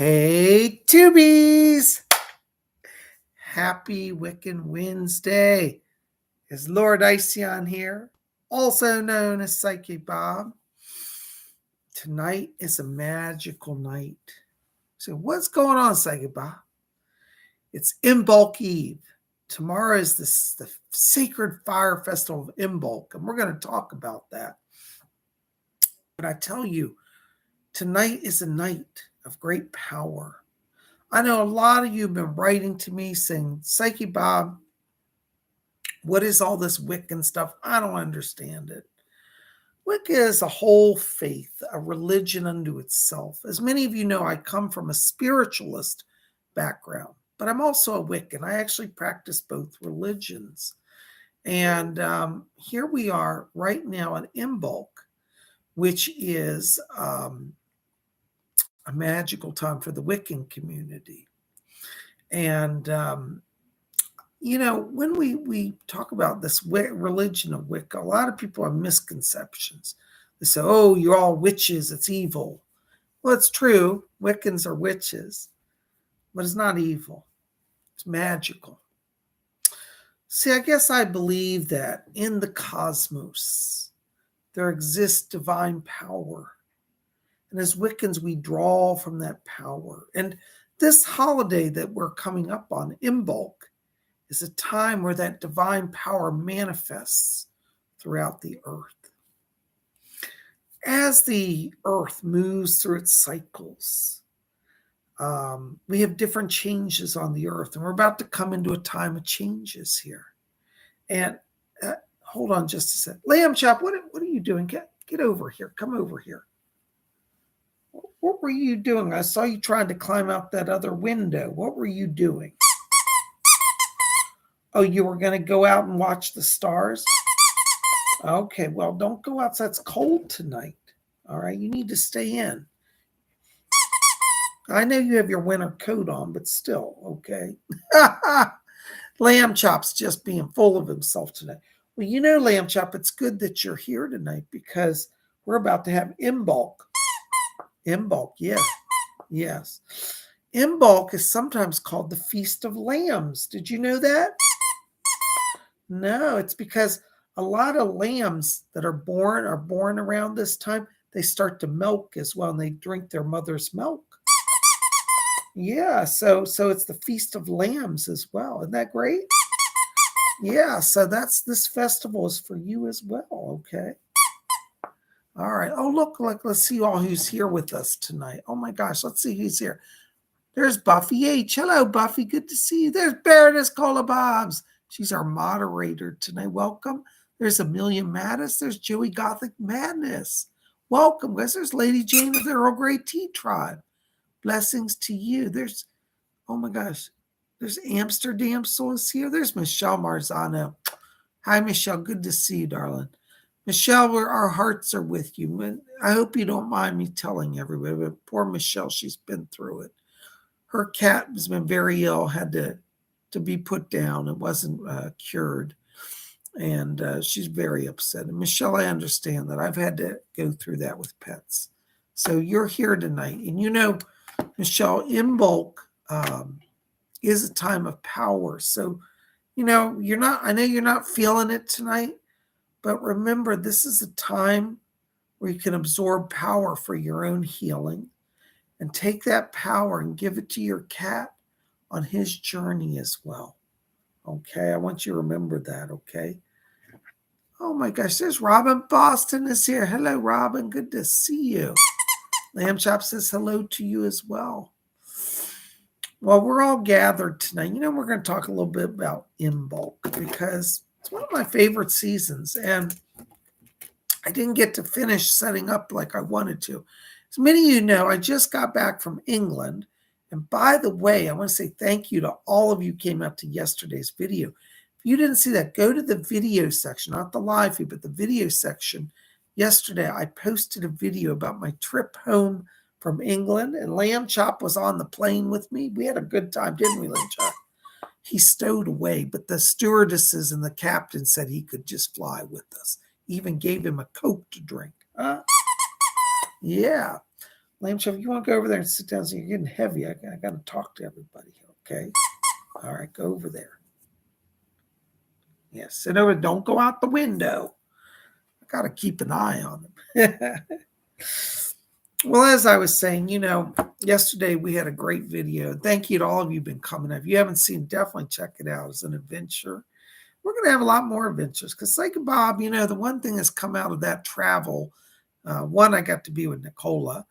Hey, tubies! Happy Wiccan Wednesday. Is Lord Iceon here, also known as Psychic Bob. Tonight is a magical night. So what's going on, Psychic Bob? It's Imbolc Eve. Tomorrow is the Sacred Fire Festival of Imbolc, and we're going to talk about that. But I tell you, tonight is a night of great power. I know a lot of you have been writing to me saying, Psychic Bob, what is all this Wiccan stuff? I don't understand it. Wicca is a whole faith, a religion unto itself. As many of you know, I come from a spiritualist background, but I'm also a Wiccan. I actually practice both religions. And here we are right now at Imbolc, which is a magical time for the Wiccan community. And, when we talk about this religion of Wicca, a lot of people have misconceptions. They say, oh, you're all witches, it's evil. Well, it's true. Wiccans are witches, but it's not evil. It's magical. See, I guess I believe that in the cosmos, there exists divine power. And as Wiccans, we draw from that power. And this holiday that we're coming up on, Imbolc, is a time where that divine power manifests throughout the earth. As the earth moves through its cycles, we have different changes on the earth, and we're about to come into a time of changes here. And hold on just a sec. Lamb Chop, what are you doing? Get over here. Come over here. What were you doing? I saw you trying to climb out that other window. What were you doing? Oh, you were going to go out and watch the stars? Okay, well, don't go outside. It's cold tonight. All right, you need to stay in. I know you have your winter coat on, but still, okay. Lamb Chop's just being full of himself tonight. Well, Lamb Chop, it's good that you're here tonight because we're about to have Imbolc. Imbolc, yes. Imbolc is sometimes called the Feast of Lambs. Did you know that? No, it's because a lot of lambs that are born around this time. They start to milk as well, and they drink their mother's milk. Yeah, so it's the Feast of Lambs as well. Isn't that great? Yeah, so this festival is for you as well, okay? All right. Oh, look, let's see all who's here with us tonight. Oh my gosh, let's see who's here. There's Buffy H. Hello, Buffy. Good to see you. There's Baroness Cola Bobs. She's our moderator tonight. Welcome. There's Amelia Mattis. There's Joey Gothic Madness. Welcome, guys. There's Lady Jane of the Earl Grey Tea Tribe. Blessings to you. There's, oh my gosh, there's Amsterdam Souls here. There's Michelle Marzano. Hi, Michelle. Good to see you, darling. Michelle, our hearts are with you. I hope you don't mind me telling everybody, but poor Michelle, she's been through it. Her cat has been very ill, had to be put down. It wasn't cured. And she's very upset. And Michelle, I understand that. I've had to go through that with pets. So you're here tonight. And Michelle, Imbolc is a time of power. So, I know you're not feeling it tonight, but remember, this is a time where you can absorb power for your own healing and take that power and give it to your cat on his journey as well. Okay, I want you to remember that, okay? Oh my gosh, there's Robin Boston is here. Hello, Robin. Good to see you. Lamb Chop says hello to you as well. Well, we're all gathered tonight. We're going to talk a little bit about Imbolc because it's one of my favorite seasons, and I didn't get to finish setting up like I wanted to. As many of you know, I just got back from England. And by the way, I want to say thank you to all of you who came out to yesterday's video. If you didn't see that, go to the video section, not the live feed, but the video section. Yesterday, I posted a video about my trip home from England, and Lamb Chop was on the plane with me. We had a good time, didn't we, Lamb Chop? He stowed away, but the stewardesses and the captain said he could just fly with us. Even gave him a Coke to drink. Yeah. Lamb Chef, you want to go over there and sit down? So you're getting heavy. I got to talk to everybody here, okay? All right, go over there. Yes, sit over. Don't go out the window. I got to keep an eye on them. Well, as I was saying, yesterday we had a great video. Thank you to all of you who've been coming. If you haven't seen, definitely check it out. It's an adventure. We're going to have a lot more adventures because Psychic Bob, the one thing that's come out of that travel, one, I got to be with Nicola,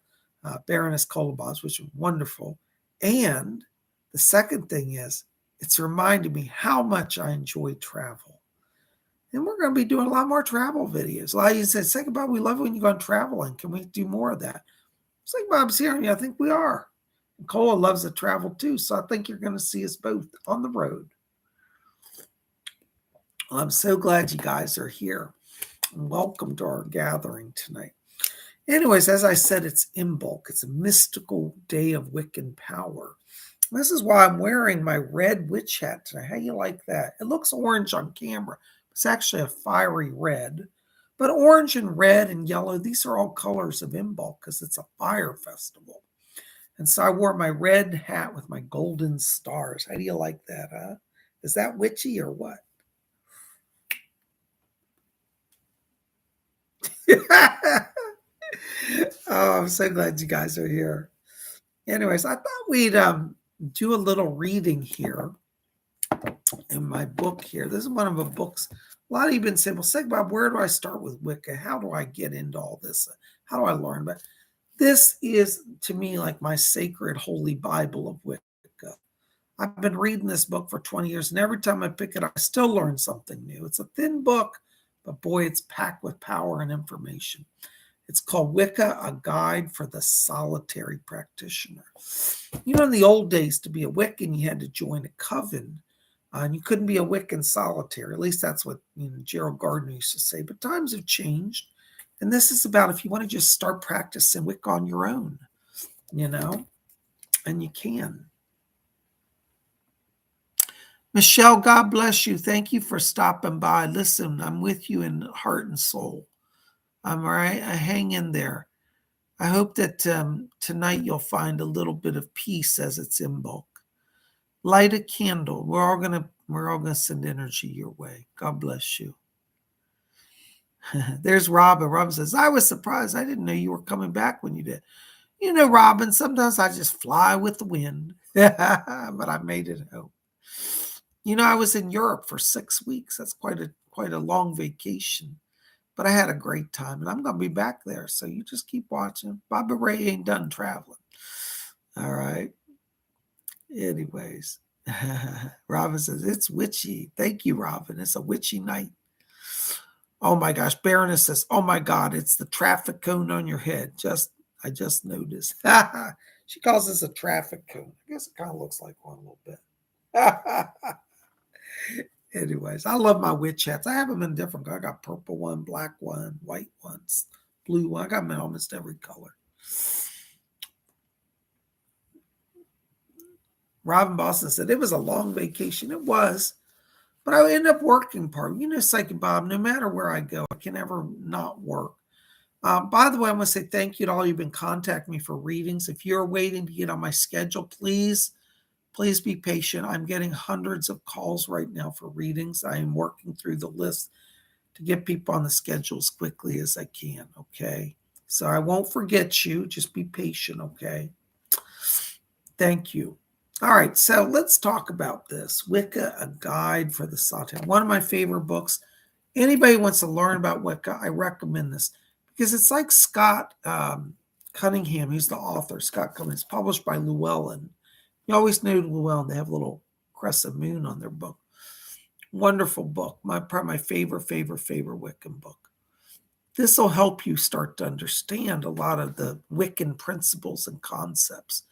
Baroness Kolobos, which was wonderful. And the second thing is, it's reminded me how much I enjoy travel. And we're going to be doing a lot more travel videos. A lot of you said, Psychic Bob, we love it when you go on traveling. Can we do more of that? Psychic Bob's here, and I think we are. Nicola loves to travel too, so I think you're going to see us both on the road. Well, I'm so glad you guys are here. And welcome to our gathering tonight. Anyways, as I said, it's Imbolc. It's a mystical day of Wiccan power. This is why I'm wearing my red witch hat tonight. How you like that? It looks orange on camera. It's actually a fiery red. But orange and red and yellow, these are all colors of Imbolc because it's a fire festival. And so I wore my red hat with my golden stars. How do you like that, huh? Is that witchy or what? Oh, I'm so glad you guys are here. Anyways, I thought we'd do a little reading here in my book here. This is one of the books. A lot of you have been saying, well, Psychic Bob, where do I start with Wicca? How do I get into all this? How do I learn? But this is, to me, like my sacred holy Bible of Wicca. I've been reading this book for 20 years, and every time I pick it up, I still learn something new. It's a thin book, but boy, it's packed with power and information. It's called Wicca, A Guide for the Solitary Practitioner. In the old days, to be a Wiccan, you had to join a coven. And you couldn't be a Wiccan solitary. At least that's what Gerald Gardner used to say. But times have changed. And this is about if you want to just start practicing Wicca on your own, and you can. Michelle, God bless you. Thank you for stopping by. Listen, I'm with you in heart and soul. I'm all right. I hang in there. I hope that tonight you'll find a little bit of peace as it's Imbolc. Light a candle. We're all gonna send energy your way. God bless you. There's Robin. Robin says, I was surprised. I didn't know you were coming back when you did. Robin, sometimes I just fly with the wind. But I made it home. I was in Europe for 6 weeks. That's quite a long vacation. But I had a great time, and I'm going to be back there. So you just keep watching. Bobby Ray ain't done traveling. All right. Anyways, Robin says, it's witchy. Thank you, Robin. It's a witchy night. Oh, my gosh. Baroness says, oh, my God, it's the traffic cone on your head. I just noticed. She calls this a traffic cone. I guess it kind of looks like one a little bit. Anyways, I love my witch hats. I have them in different colors. I got purple one, black one, white ones, blue one. I got them in almost every color. Robin Boston said, it was a long vacation. It was, but I ended up working part. Psychic Bob, no matter where I go, I can never not work. By the way, I want to say thank you to all you've been contacting me for readings. If you're waiting to get on my schedule, please be patient. I'm getting hundreds of calls right now for readings. I am working through the list to get people on the schedule as quickly as I can, okay? So I won't forget you. Just be patient, okay? Thank you. All right, so let's talk about this. Wicca, A Guide for the Solitary. One of my favorite books. Anybody who wants to learn about Wicca, I recommend this because it's like Scott Cunningham, who's the author. Scott Cunningham. It's published by Llewellyn. You always know Llewellyn. They have a little crescent moon on their book. Wonderful book. Probably my favorite Wiccan book. This will help you start to understand a lot of the Wiccan principles and concepts.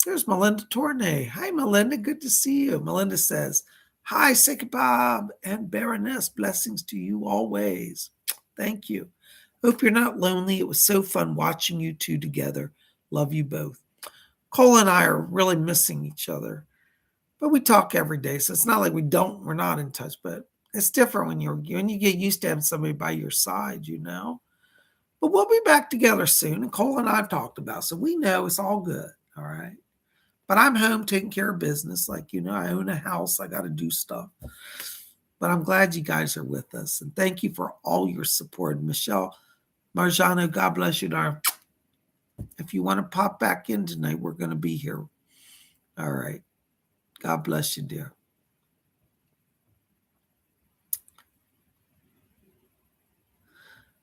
There's Melinda Tournay. Hi, Melinda. Good to see you. Melinda says, hi, Psychic Bob and Baroness. Blessings to you always. Thank you. Hope you're not lonely. It was so fun watching you two together. Love you both. Cole and I are really missing each other, but we talk every day. So it's not like we're not in touch, but it's different when you get used to having somebody by your side, But we'll be back together soon. And Cole and I have talked about, so we know it's all good. All right. But I'm home taking care of business. Like, I own a house. I got to do stuff. But I'm glad you guys are with us. And thank you for all your support. Michelle Marjano, God bless you, darling. If you want to pop back in tonight, we're going to be here. All right. God bless you, dear.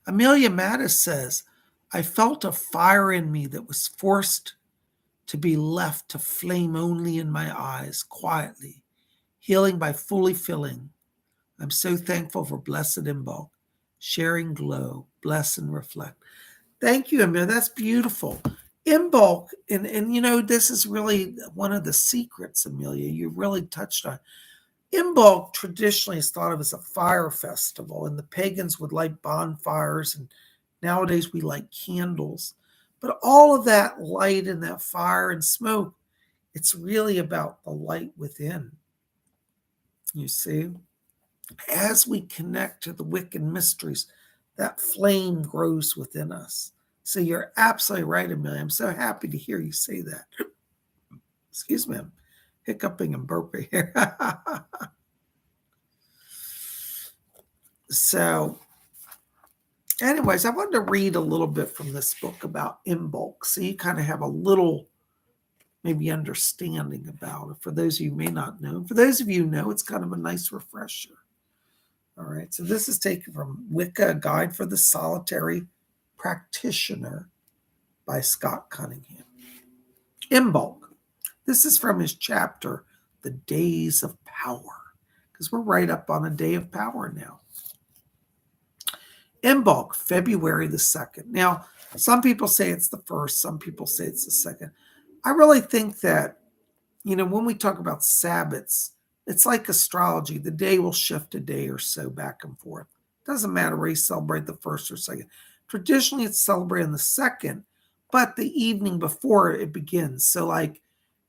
Amelia Mattis says, I felt a fire in me that was forced to be left to flame only in my eyes, quietly, healing by fully filling. I'm so thankful for blessed Imbolc, sharing glow, bless and reflect. Thank you, Amelia. That's beautiful. Imbolc, and this is really one of the secrets, Amelia, you really touched on. Imbolc traditionally is thought of as a fire festival, and the pagans would light bonfires, and nowadays we light candles. But all of that light and that fire and smoke, it's really about the light within. You see? As we connect to the Wiccan mysteries, that flame grows within us. So you're absolutely right, Amelia. I'm so happy to hear you say that. Excuse me, I'm hiccuping and burping here. So, anyways, I wanted to read a little bit from this book about Imbolc, so you kind of have a little maybe understanding about it. For those of you who may not know, for those of you who know, it's kind of a nice refresher. All right, so this is taken from Wicca, A Guide for the Solitary Practitioner by Scott Cunningham. Imbolc. This is from his chapter, The Days of Power, because we're right up on a day of power now. Imbolc, February the 2nd. Now, some people say it's the 1st, some people say it's the 2nd. I really think that, when we talk about Sabbats, it's like astrology. The day will shift a day or so back and forth. Doesn't matter where you celebrate the 1st or 2nd. Traditionally, it's celebrated on the 2nd, but the evening before it begins. So,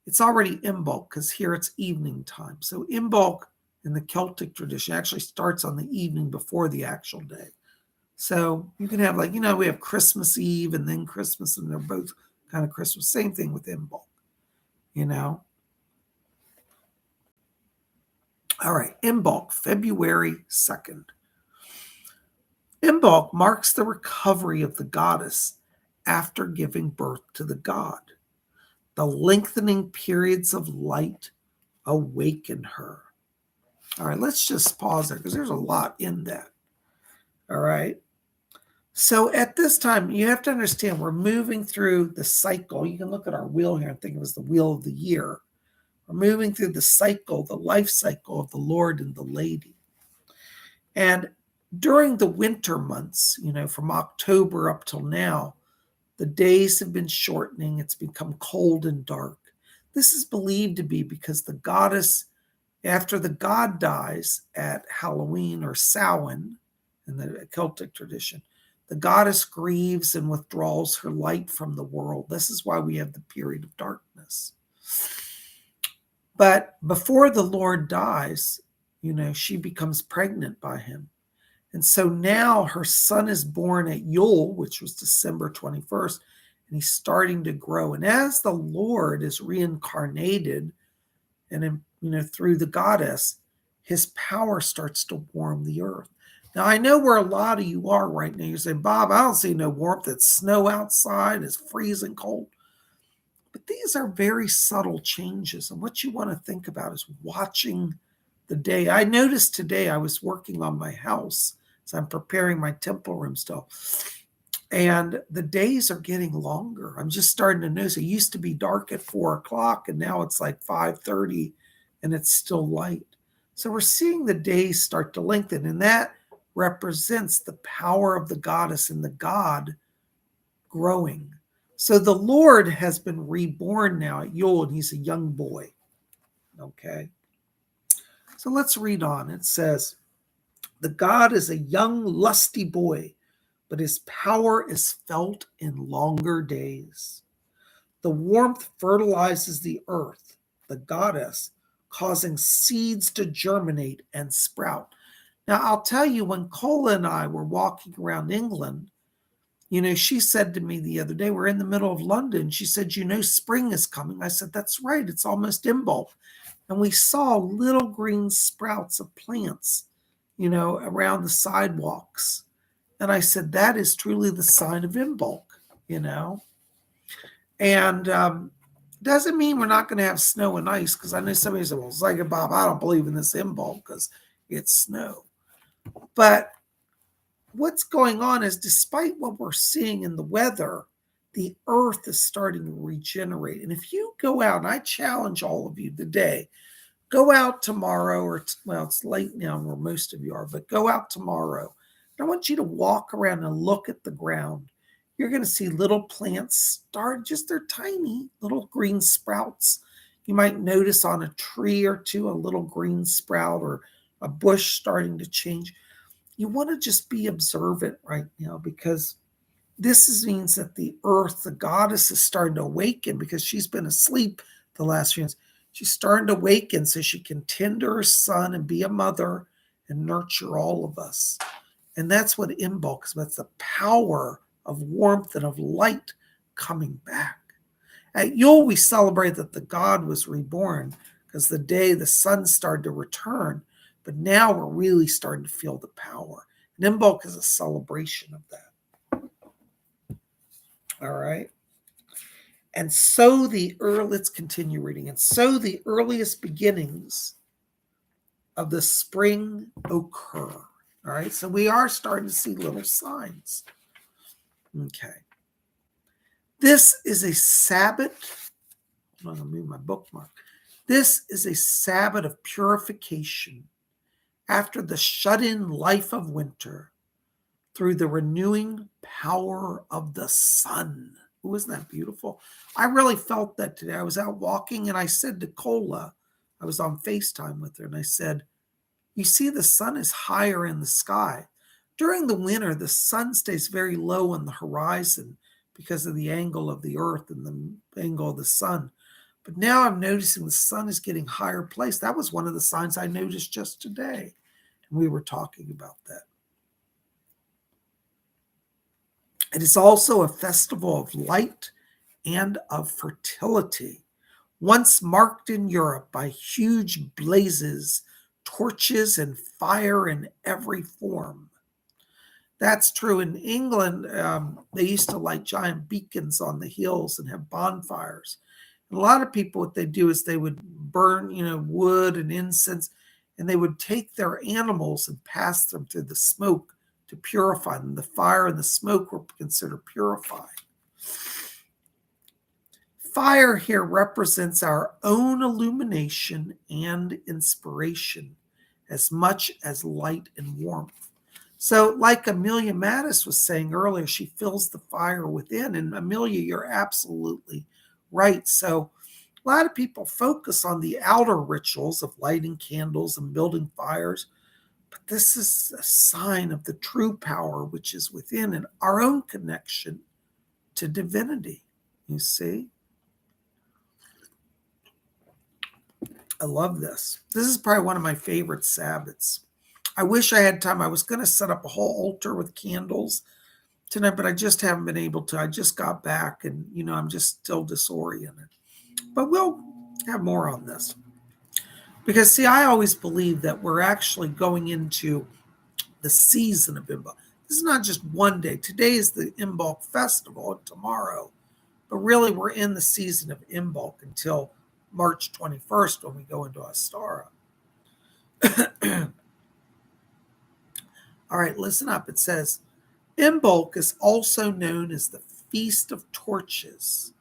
it's already Imbolc because here it's evening time. So, Imbolc in the Celtic tradition actually starts on the evening before the actual day. So, you can have we have Christmas Eve and then Christmas, and they're both kind of Christmas. Same thing with Imbolc, All right, Imbolc, February 2nd. Imbolc marks the recovery of the goddess after giving birth to the god. The lengthening periods of light awaken her. All right, let's just pause there because there's a lot in that. All right. So at this time, you have to understand we're moving through the cycle. You can look at our wheel here and think it was the wheel of the year. We're moving through the cycle, the life cycle of the Lord and the Lady. And during the winter months, from October up till now, the days have been shortening. It's become cold and dark. This is believed to be because the goddess, after the god dies at Halloween or Samhain in the Celtic tradition, the goddess grieves and withdraws her light from the world. This is why we have the period of darkness. But before the Lord dies, she becomes pregnant by him. And so now her son is born at Yule, which was December 21st, and he's starting to grow. And as the Lord is reincarnated and, through the goddess, his power starts to warm the earth. Now, I know where a lot of you are right now. You're saying, Bob, I don't see no warmth. It's snow outside. It's freezing cold. But these are very subtle changes. And what you want to think about is watching the day. I noticed today I was working on my house, so I'm preparing my temple room still. And the days are getting longer. I'm just starting to notice it used to be dark at 4:00, and now it's like 5:30, and it's still light. So we're seeing the days start to lengthen, and that represents the power of the goddess and the god growing. So the Lord has been reborn now at Yule, and he's a young boy. Okay. So let's read on. It says, the god is a young, lusty boy, but his power is felt in longer days. The warmth fertilizes the earth, the goddess, causing seeds to germinate and sprout. Now, I'll tell you, when Cola and I were walking around England, She said to me the other day, we're in the middle of London. She said, spring is coming. I said, that's right. It's almost Imbolc. And we saw little green sprouts of plants, around the sidewalks. And I said, that is truly the sign of Imbolc, you know. And doesn't mean we're not going to have snow and ice, because I know somebody said, well, Psychic Bob, I don't believe in this Imbolc because it's snow. But what's going on is, despite what we're seeing in the weather, the earth is starting to regenerate. And if you go out, and I challenge all of you today, go out tomorrow, or well, it's late now where most of you are, but go out tomorrow. I want you to walk around and look at the ground. You're going to see little plants start, just they're tiny little green sprouts. You might notice on a tree or two a little green sprout, or a bush starting to change. You want to just be observant right now, because this means that the earth, the goddess, is starting to awaken, because she's been asleep the last few years. She's starting to awaken so she can tend to her son and be a mother and nurture all of us. And that's what Imbolc is. That's the power of warmth and of light coming back. At Yule, we celebrate that the god was reborn, because the day the sun started to return. But now we're really starting to feel the power. And Imbolc is a celebration of that. All right. And so let's continue reading. And so the earliest beginnings of the spring occur. All right. So we are starting to see little signs. Okay. This is a Sabbath. I'm going to move my bookmark. This is a Sabbath of purification after the shut-in life of winter, through the renewing power of the sun. Ooh, isn't that beautiful? I really felt that today. I was out walking, and I said to Cola, I was on FaceTime with her, and I said, you see, the sun is higher in the sky. During the winter, the sun stays very low on the horizon because of the angle of the earth and the angle of the sun. But now I'm noticing the sun is getting higher placed. That was one of the signs I noticed just today. And we were talking about that. It is also a festival of light and of fertility, once marked in Europe by huge blazes, torches, and fire in every form. That's true. In England, they used to light giant beacons on the hills and have bonfires. And a lot of people, what they do is they would burn, wood and incense, and they would take their animals and pass them through the smoke to purify them. The fire and the smoke were considered purifying. Fire here represents our own illumination and inspiration as much as light and warmth. So like Amelia Mattis was saying earlier, she fills the fire within. And Amelia, you're absolutely right. So a lot of people focus on the outer rituals of lighting candles and building fires, but this is a sign of the true power which is within, and our own connection to divinity, you see? I love this. This is probably one of my favorite Sabbaths. I wish I had time. I was going to set up a whole altar with candles tonight, but I just haven't been able to. I just got back, and, I'm just still disoriented. But we'll have more on this. Because, see, I always believe that we're actually going into the season of Imbolc. This is not just one day. Today is the Imbolc festival, and tomorrow. But really, we're in the season of Imbolc until March 21st when we go into Astara. All right, listen up. It says, Imbolc is also known as the Feast of Torches.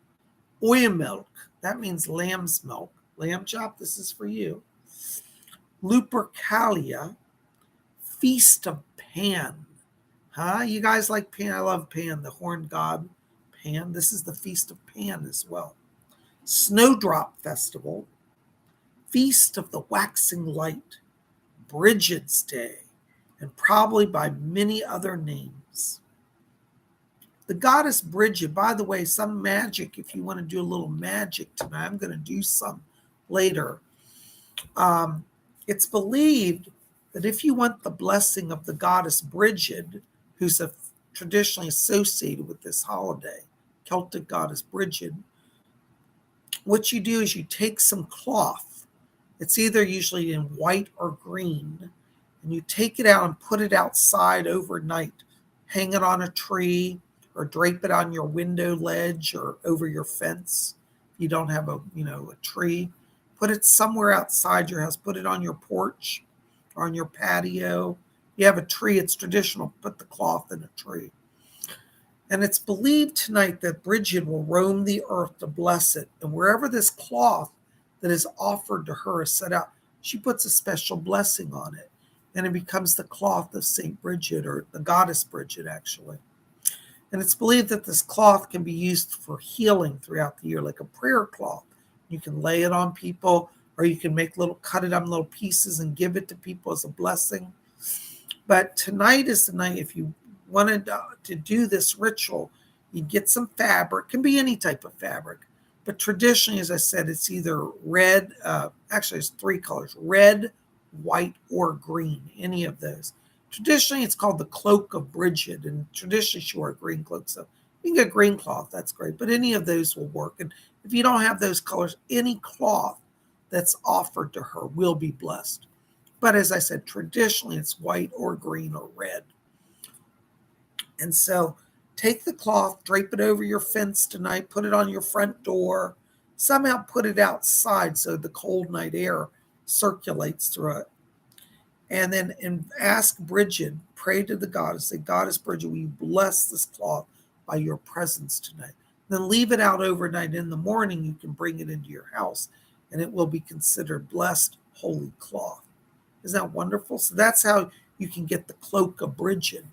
Oimelc, that means lamb's milk. Lamb chop, this is for you. Lupercalia, Feast of Pan. Huh? You guys like Pan? I love Pan, the horned god Pan. This is the Feast of Pan as well. Snowdrop Festival, Feast of the Waxing Light, Brigid's Day, and probably by many other names. The goddess Brigid, by the way, some magic, if you want to do a little magic tonight, I'm going to do some later. It's believed that if you want the blessing of the goddess Brigid, who's a traditionally associated with this holiday, Celtic goddess Bridget. What you do is you take some cloth. It's either usually in white or green, and you take it out and put it outside overnight. Hang it on a tree or drape it on your window ledge or over your fence. If you don't have a tree, put it somewhere outside your house. Put it on your porch or on your patio. You have a tree, it's traditional. Put the cloth in a tree. And it's believed tonight that Bridget will roam the earth to bless it. And wherever this cloth that is offered to her is set out, she puts a special blessing on it. And it becomes the cloth of St. Bridget, or the goddess Bridget, actually. And it's believed that this cloth can be used for healing throughout the year, like a prayer cloth. You can lay it on people, or you can cut it on little pieces and give it to people as a blessing. But tonight is the night, if you wanted to do this ritual, you get some fabric. It can be any type of fabric, but traditionally, as I said, it's either red. Actually, it's 3 colors: red, white, or green. Any of those. Traditionally, it's called the cloak of Bridget, and traditionally she wore a green cloak. So you can get green cloth. That's great, but any of those will work. And if you don't have those colors, any cloth that's offered to her will be blessed. But as I said, traditionally, it's white or green or red. And so take the cloth, drape it over your fence tonight, put it on your front door, somehow put it outside so the cold night air circulates through it. And then ask Bridget, pray to the goddess, say, Goddess Bridget, will you bless this cloth by your presence tonight? Then leave it out overnight. In the morning, you can bring it into your house, and it will be considered blessed, holy cloth. Isn't that wonderful? So that's how you can get the cloak of Bridget.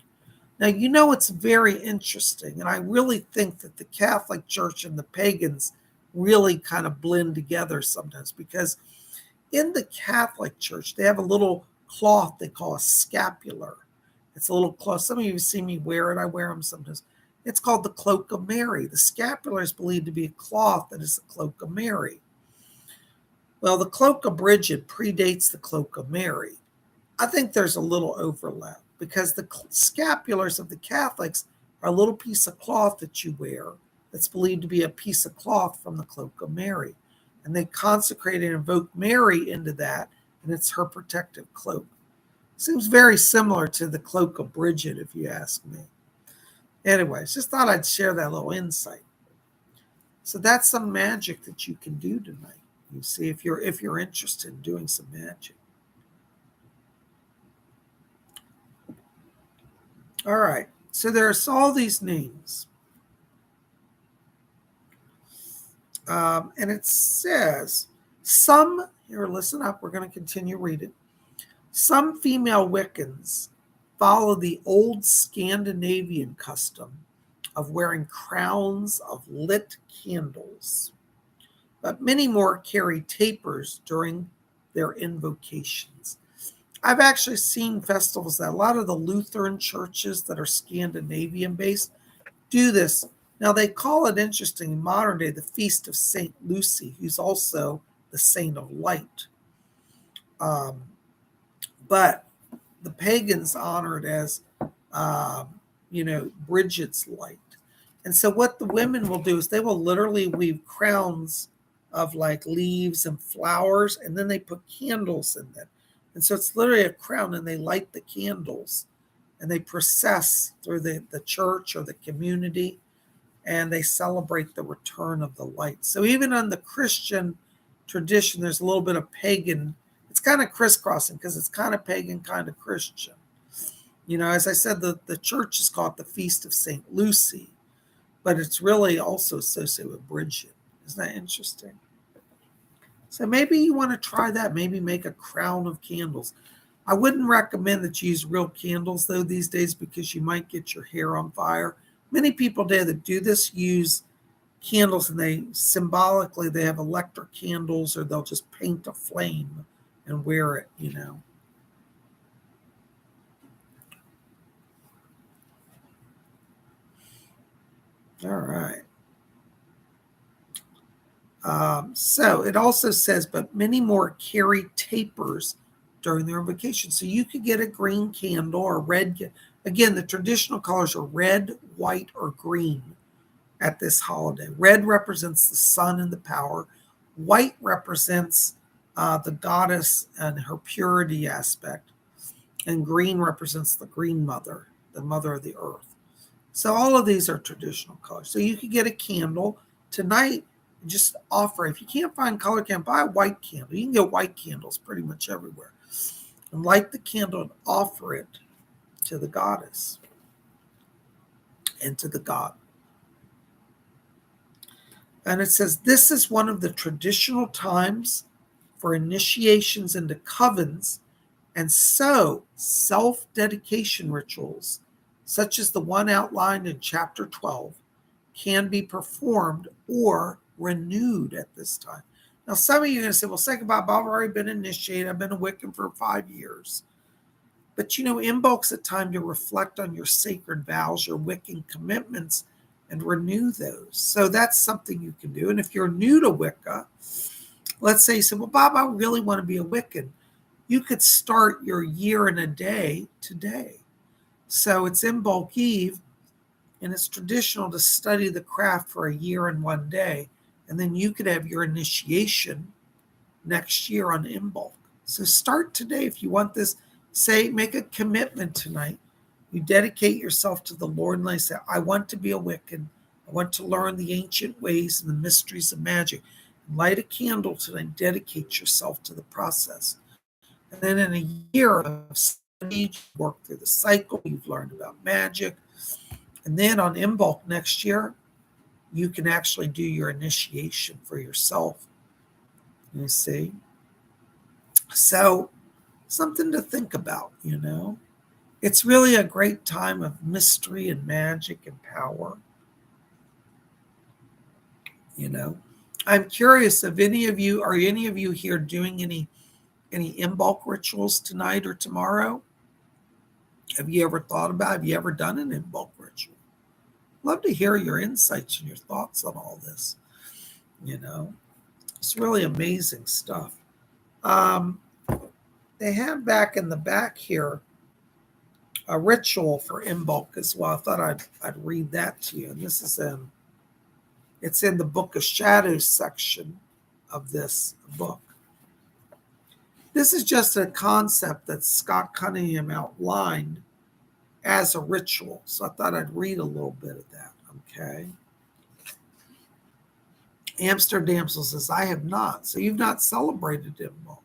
Now, it's very interesting, and I really think that the Catholic Church and the pagans really kind of blend together sometimes, because in the Catholic Church, they have a little cloth they call a scapular. It's a little cloth. Some of you see me wear it. I wear them sometimes. It's called the Cloak of Mary. The scapular is believed to be a cloth that is the Cloak of Mary. Well, the Cloak of Bridget predates the Cloak of Mary. I think there's a little overlap, because the scapulars of the Catholics are a little piece of cloth that you wear that's believed to be a piece of cloth from the Cloak of Mary. And they consecrate and invoke Mary into that, and it's her protective cloak. Seems very similar to the Cloak of Bridget, if you ask me. Anyways, just thought I'd share that little insight. So that's some magic that you can do tonight. You see, if you're interested in doing some magic. All right, so there's all these names. And it says, here, listen up, we're going to continue reading. Some female Wiccans follow the old Scandinavian custom of wearing crowns of lit candles, but many more carry tapers during their invocations. I've actually seen festivals that a lot of the Lutheran churches that are Scandinavian based do this. Now, they call it, interesting, in modern day, the Feast of St. Lucy, who's also the Saint of Light. But the pagans honor it as, Bridget's light. And so what the women will do is they will literally weave crowns of like leaves and flowers, and then they put candles in them. And so it's literally a crown, and they light the candles, and they process through the church or the community, and they celebrate the return of the light. So even on the Christian tradition, there's a little bit of pagan. It's kind of crisscrossing, because it's kind of pagan, kind of Christian. As I said, the church is called the Feast of St. Lucy, but it's really also associated with Bridget. Isn't that interesting? So maybe you want to try that. Maybe make a crown of candles. I wouldn't recommend that you use real candles, though, these days, because you might get your hair on fire. Many people today that do this use candles, and they have electric candles, or they'll just paint a flame and wear it, All right. So it also says, but many more carry tapers during their invocation. So you could get a green candle or red. Again, the traditional colors are red, white, or green at this holiday. Red represents the sun and the power. White represents the goddess and her purity aspect. And green represents the green mother, the mother of the earth. So all of these are traditional colors. So you could get a candle tonight, just offer. If you can't find color candle, buy a white candle. You can get white candles pretty much everywhere. And light the candle and offer it to the goddess and to the god. And it says, this is one of the traditional times for initiations into covens, and so self-dedication rituals, such as the one outlined in chapter 12, can be performed or renewed at this time. Now, some of you are going to say, well, PsychicBob, I've already been initiated. I've been a Wiccan for 5 years. But Imbolc's a time to reflect on your sacred vows, your Wiccan commitments, and renew those. So that's something you can do. And if you're new to Wicca, let's say you say, well, Bob, I really want to be a Wiccan. You could start your year in a day today. So it's Imbolc Eve, and it's traditional to study the craft for a year and 1 day. And then you could have your initiation next year on Imbolc. So start today if you want this. Say, make a commitment tonight. You dedicate yourself to the Lord and say, I want to be a Wiccan. I want to learn the ancient ways and the mysteries of magic. Light a candle tonight. Dedicate yourself to the process. And then in a year of study, you work through the cycle. You've learned about magic. And then on Imbolc next year, you can actually do your initiation for yourself. You see? So something to think about, It's really a great time of mystery and magic and power. I'm curious if any of you here doing any Imbolc rituals tonight or tomorrow? Have you ever thought about, have you ever done an Imbolc ritual? Love to hear your insights and your thoughts on all this. It's really amazing stuff. They have back in the back here a ritual for Imbolc as well. I thought I'd read that to you. And this is it's in the Book of Shadows section of this book. This is just a concept that Scott Cunningham outlined as a ritual. So I thought I'd read a little bit of that. Okay. Amsterdam says, I have not. So you've not celebrated Imbolc.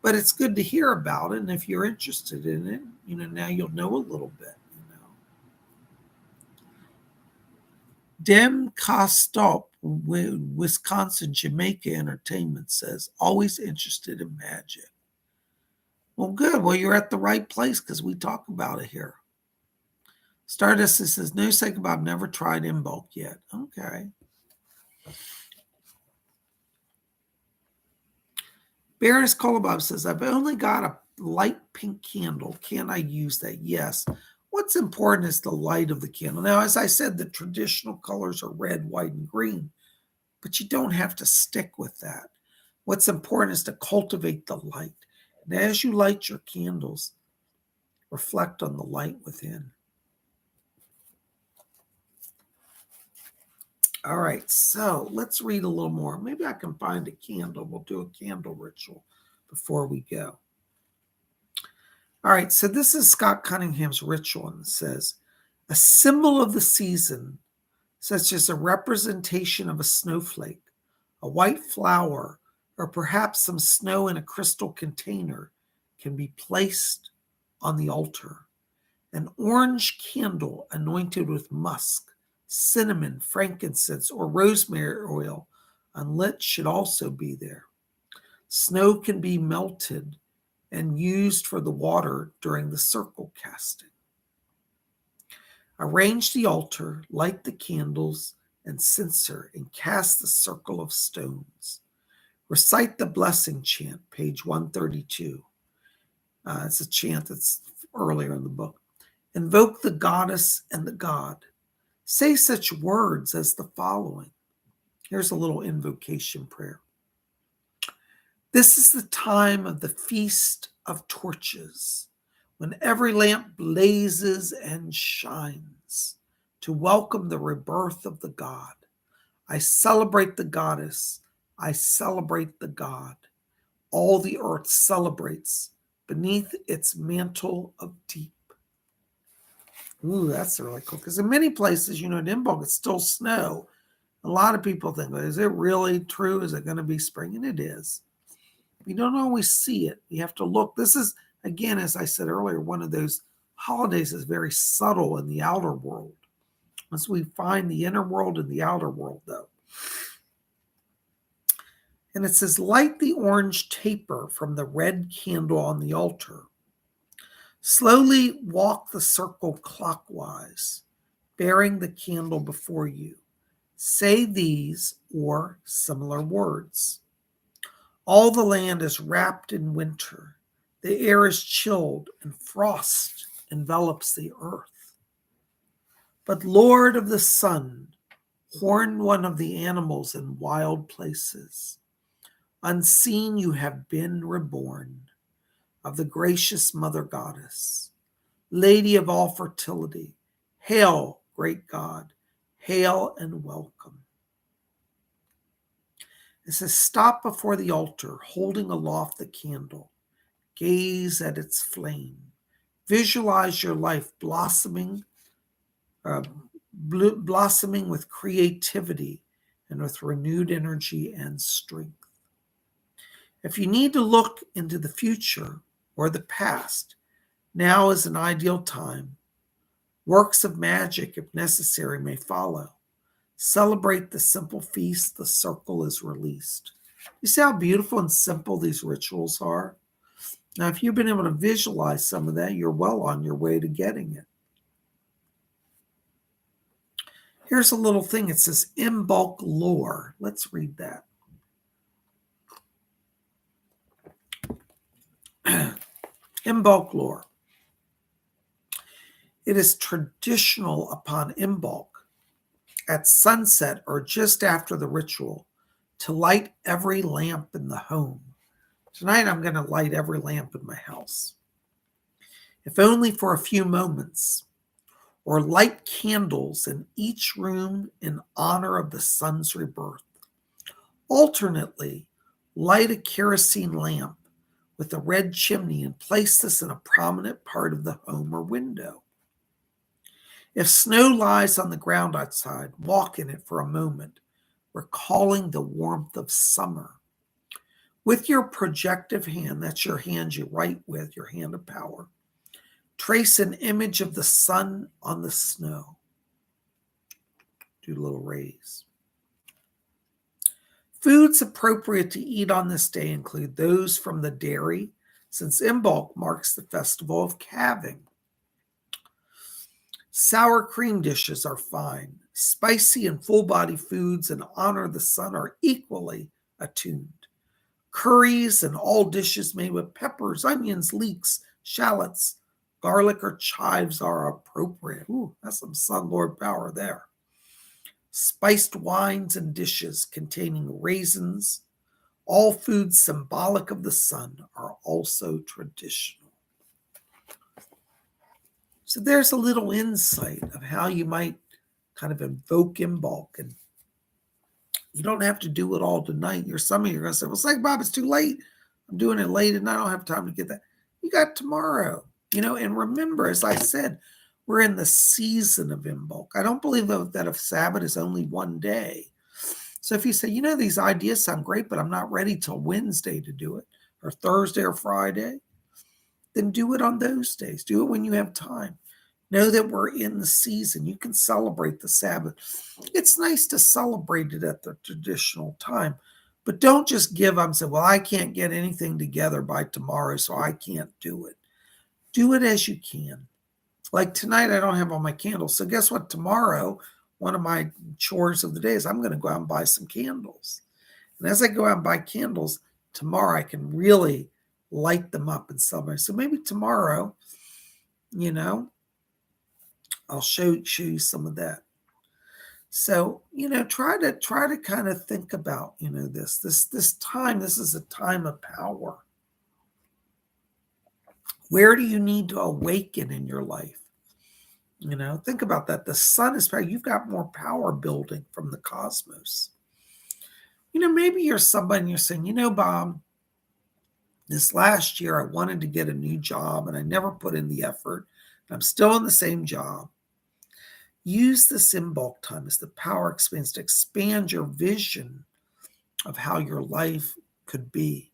But it's good to hear about it. And if you're interested in it, now you'll know a little bit, Dem Costop, Wisconsin, Jamaica Entertainment says, always interested in magic. Well, good. Well, you're at the right place because we talk about it here. Stardust says, no, PsychicBob, never tried Imbolc yet. Okay. Baroness Kolobob says, I've only got a light pink candle. Can I use that? Yes. What's important is the light of the candle. Now, as I said, the traditional colors are red, white, and green, but you don't have to stick with that. What's important is to cultivate the light. And as you light your candles, reflect on the light within. All right, so let's read a little more. Maybe I can find a candle. We'll do a candle ritual before we go. All right, so this is Scott Cunningham's ritual, and it says, a symbol of the season, such as a representation of a snowflake, a white flower, or perhaps some snow in a crystal container, can be placed on the altar. An orange candle anointed with musk, cinnamon, frankincense, or rosemary oil unlit should also be there. Snow can be melted and used for the water during the circle casting. Arrange the altar, light the candles and censer, and cast the circle of stones. Recite the blessing chant, page 132. It's a chant that's earlier in the book. Invoke the goddess and the god. Say such words as the following. Here's a little invocation prayer. This is the time of the Feast of Torches, when every lamp blazes and shines to welcome the rebirth of the god. I celebrate the goddess. I celebrate the god. All the earth celebrates beneath its mantle of deep. Ooh, that's really cool. Because in many places, in Imbolc, it's still snow. A lot of people think, well, is it really true? Is it going to be spring? And it is. You don't always see it. You have to look. This is, again, as I said earlier, one of those holidays is very subtle in the outer world. Once we find the inner world and the outer world, though. And it says, light the orange taper from the red candle on the altar. Slowly walk the circle clockwise, bearing the candle before you. Say these or similar words. All the land is wrapped in winter. The air is chilled and frost envelops the earth. But Lord of the sun, horn one of the animals in wild places. Unseen you have been reborn of the gracious mother goddess, lady of all fertility. Hail, great God, hail and welcome. It says, stop before the altar, holding aloft the candle. Gaze at its flame. Visualize your life blossoming with creativity and with renewed energy and strength. If you need to look into the future or the past, now is an ideal time. Works of magic, if necessary, may follow. Celebrate the simple feast, the circle is released. You see how beautiful and simple these rituals are? Now, if you've been able to visualize some of that, you're well on your way to getting it. Here's a little thing. It says Imbolc lore. Let's read that. Imbolc lore. It is traditional upon Imbolc at sunset or just after the ritual to light every lamp in the home. Tonight I'm going to light every lamp in my house, if only for a few moments, or light candles in each room in honor of the sun's rebirth. Alternately, light a kerosene lamp with a red chimney and place this in a prominent part of the home or window. If snow lies on the ground outside, walk in it for a moment, recalling the warmth of summer. With your projective hand, that's your hand you write with, your hand of power, trace an image of the sun on the snow. Do little rays. Foods appropriate to eat on this day include those from the dairy, since Imbolc marks the festival of calving. Sour cream dishes are fine. Spicy and full-body foods in honor of the sun are equally attuned. Curries and all dishes made with peppers, onions, leeks, shallots, garlic, or chives are appropriate. Ooh, that's some Sun Lord power there. Spiced wines and dishes containing raisins, all foods symbolic of the sun, are also traditional. So there's a little insight of how you might kind of invoke Imbolc. And you don't have to do it all tonight. Some of you are going to say, well, PsychicBob, it's too late. I'm doing it late and I don't have time to get that. You got tomorrow. And remember, as I said, we're in the season of Imbolc. I don't believe that a Sabbath is only one day. So if you say, these ideas sound great, but I'm not ready till Wednesday to do it, or Thursday or Friday, then do it on those days. Do it when you have time. Know that we're in the season. You can celebrate the Sabbath. It's nice to celebrate it at the traditional time, but don't just give up and say, well, I can't get anything together by tomorrow, so I can't do it. Do it as you can. Like tonight, I don't have all my candles. So guess what? Tomorrow, one of my chores of the day is I'm going to go out and buy some candles. And as I go out and buy candles, tomorrow I can really light them up and celebrate. So maybe tomorrow, I'll show you some of that. So, try to kind of think about, this time. This is a time of power. Where do you need to awaken in your life? Think about that. The sun is power. You've got more power building from the cosmos. Maybe you're somebody and you're saying, Bob, this last year I wanted to get a new job and I never put in the effort. And I'm still in the same job. Use this Imbolc time as the power expands to expand your vision of how your life could be.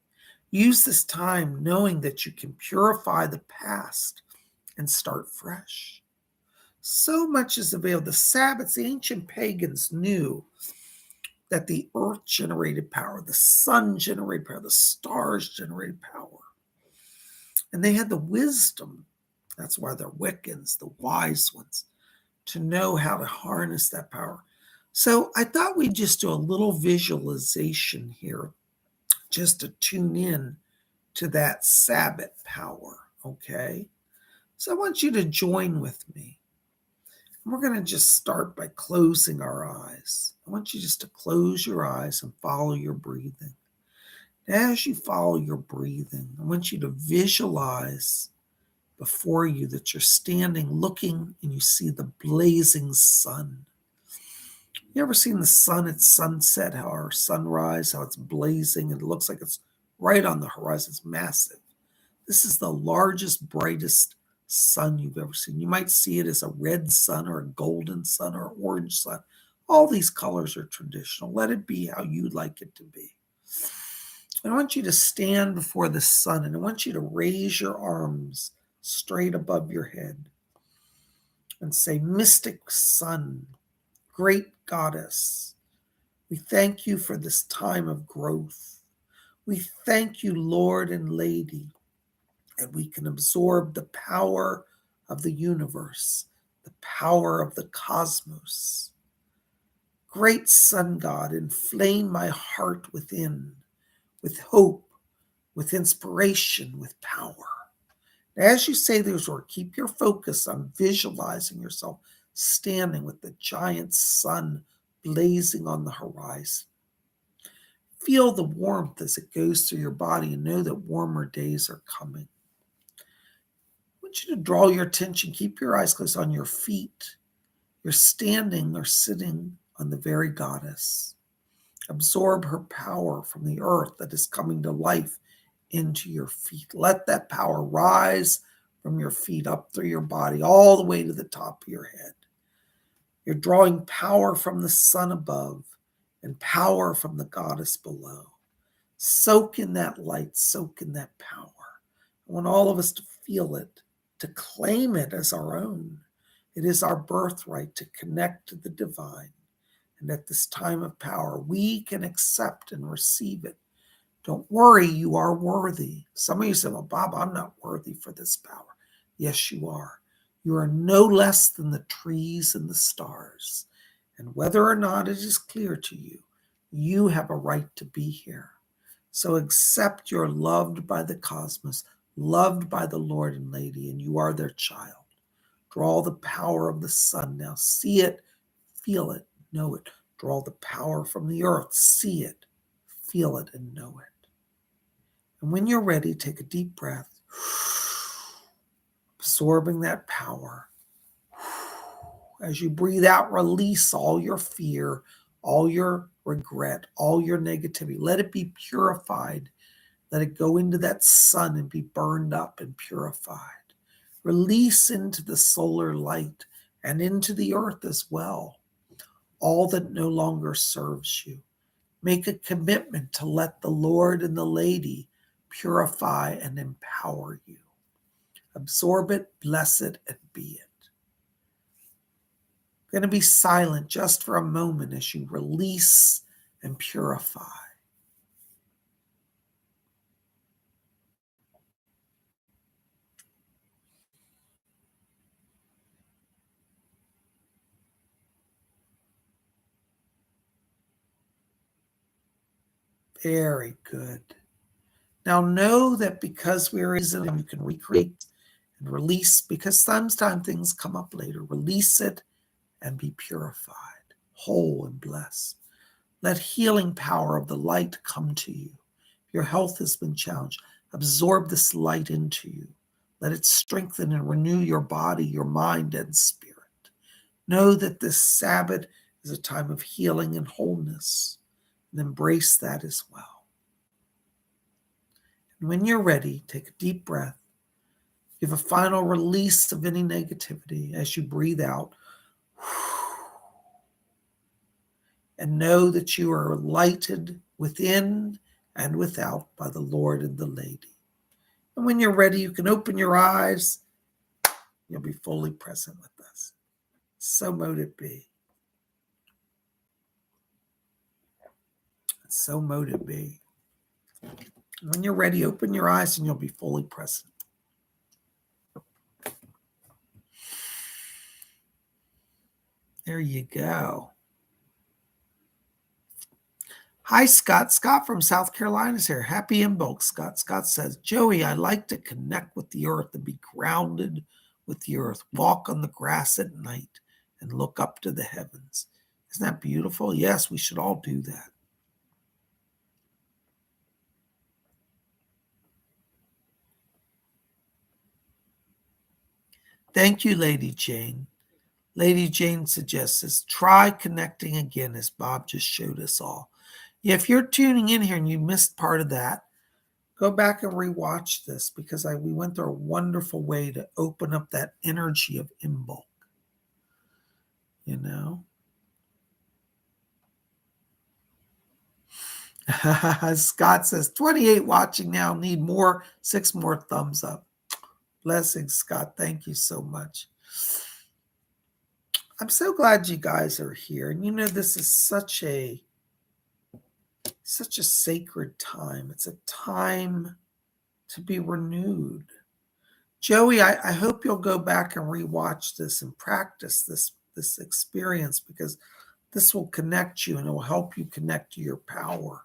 Use this time knowing that you can purify the past and start fresh. So much is available. The Sabbats, the ancient pagans knew that the earth generated power, the sun generated power, the stars generated power. And they had the wisdom, that's why they're Wiccans, the wise ones, to know how to harness that power. So I thought we'd just do a little visualization here, just to tune in to that Sabbath power, okay? So I want you to join with me. We're going to just start by closing our eyes. I want you just to close your eyes and follow your breathing. As you follow your breathing, I want you to visualize before you that you're standing looking and you see the blazing sun. You ever seen the sun at sunset, or sunrise, how it's blazing and it looks like it's right on the horizon? It's massive. This is the largest, brightest sun you've ever seen. You might see it as a red sun or a golden sun or an orange sun. All these colors are traditional. Let it be how you'd like it to be. I want you to stand before the sun and I want you to raise your arms straight above your head and say, Mystic Sun, Great Goddess, we thank you for this time of growth. We thank you, Lord and Lady, that we can absorb the power of the universe, the power of the cosmos. Great Sun God, inflame my heart within, with hope, with inspiration, with power. As you say these words, keep your focus on visualizing yourself standing with the giant sun blazing on the horizon. Feel the warmth as it goes through your body and know that warmer days are coming. I want you to draw your attention, keep your eyes closed on your feet. You're standing or sitting on the very goddess. Absorb her power from the earth that is coming to life into your feet. Let that power rise from your feet up through your body, all the way to the top of your head. You're drawing power from the sun above and power from the goddess below. Soak in that light, soak in that power. I want all of us to feel it, to claim it as our own. It is our birthright to connect to the divine. And at this time of power, we can accept and receive it. Don't worry, you are worthy. Some of you say, well, Bob, I'm not worthy for this power. Yes, you are. You are no less than the trees and the stars. And whether or not it is clear to you, you have a right to be here. So accept you're loved by the cosmos, loved by the Lord and Lady, and you are their child. Draw the power of the sun now. See it, feel it, know it. Draw the power from the earth. See it, feel it, and know it. And when you're ready, take a deep breath, absorbing that power. As you breathe out, release all your fear, all your regret, all your negativity. Let it be purified. Let it go into that sun and be burned up and purified. Release into the solar light and into the earth as well all that no longer serves you. Make a commitment to let the Lord and the Lady purify and empower you. Absorb it, bless it, and be it. I'm going to be silent just for a moment as you release and purify. Very good. Now know that because we're easy, you can recreate and release, because sometimes things come up later. Release it and be purified, whole and blessed. Let healing power of the light come to you. Your health has been challenged. Absorb this light into you. Let it strengthen and renew your body, your mind, and spirit. Know that this Sabbath is a time of healing and wholeness, and embrace that as well. And when you're ready, take a deep breath. Give a final release of any negativity as you breathe out. And know that you are lighted within and without by the Lord and the Lady. And when you're ready, you can open your eyes. You'll be fully present with us. So mote it be. So mote it be. When you're ready, open your eyes and you'll be fully present. There you go. Hi, Scott. Scott from South Carolina is here. Happy Imbolc, Scott. Scott says, Joey, I like to connect with the earth and be grounded with the earth. Walk on the grass at night and look up to the heavens. Isn't that beautiful? Yes, we should all do that. Thank you, Lady Jane. Lady Jane suggests, try connecting again as Bob just showed us all. Yeah, if you're tuning in here and you missed part of that, go back and rewatch this because we went through a wonderful way to open up that energy of Imbolc. You know? Scott says, 28 watching now, need more, 6 more thumbs up. Blessings, Scott. Thank you so much. I'm so glad you guys are here. And you know, this is such a sacred time. It's a time to be renewed. Joey, I hope you'll go back and rewatch this and practice this experience because this will connect you and it will help you connect to your power.